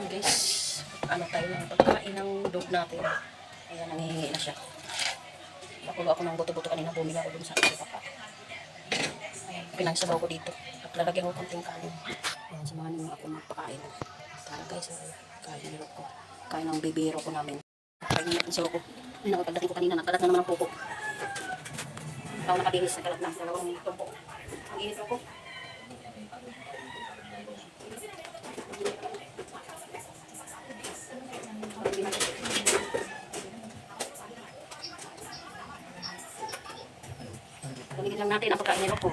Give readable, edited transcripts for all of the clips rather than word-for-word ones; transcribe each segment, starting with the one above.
guys, ano tayo ng pagkain ng dog natin. Ayan, nangihingi na siya. Nakulo ako ng buto-buto kanina, bumili ako dun sa papa. Ayan, pinagsabaw ko dito. At lalagyan ko konting kanin. Ayan, samahan niyo ako magpakain. Tara guys, kain nilok ko. Kain ng bibiro ko namin. Kain natin sa loko. Ay, nakapagdating ko kanina, nakalat na naman ang pupo. Ikaw nakabihis, nakalat na. Dalawang tumpo. Ang init ko. Paligid lang natin ang pagkain nila po.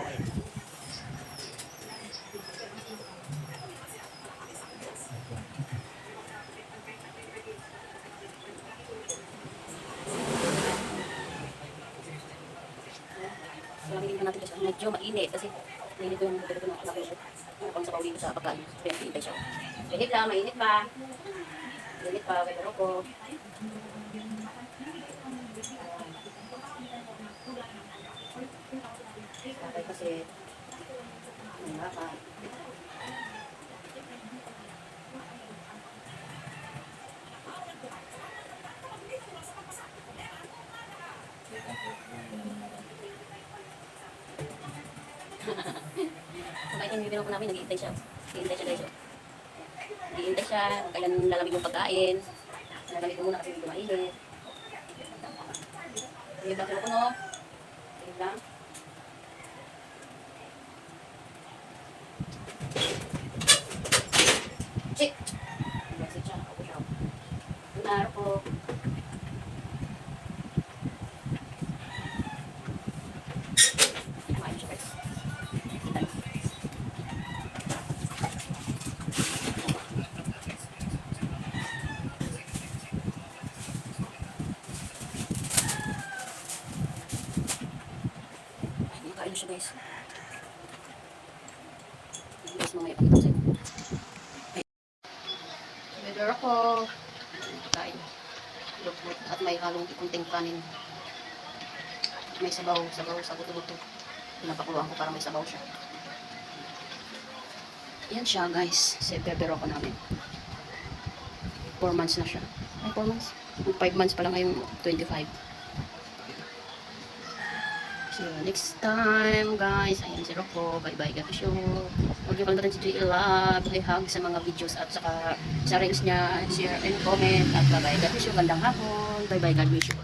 Paligid lang natin kasi medyo mainit kasi mainit ko yung pagkain ko ng anak ko. Ano pang sabaw dito sa pagkain. Kaya hintay siya. Mainit lang, mainit pa. Mainit pa, pero ko. Kapay kasi wala ka. Kahit yung bibino ko namin, nag-iintay siya. Nag-iintay siya guys. Nag-iintay siya, kailan lalamig yung pagkain. Nagamit ko muna kasi medyo mainit. Yung lang ko no. Yung lang. Chik! Nag-exit siya, ako siya. Tunaro ko. Kumain siya guys. Nakain siya guys. Guys, mamaya pakita ko sa'yo. Better ako. Kain. Lukbot. At may halong kunting kanin. May sabaw sa buto-buto. Pinapakuluan ko para may sabaw siya. Yan siya guys. Si bebero ko namin. 4 months na siya. Ay 4 months? 5 months pa lang ngayong 25. So next time guys. Ayan si Rocco. Bye bye guys. Huwag niyo kalimutan si JL Love. I-hug sa mga videos at saka sa reels niya. Share and comment. At bye bye. God bless you. Gandang hapon. Bye bye. God bless you.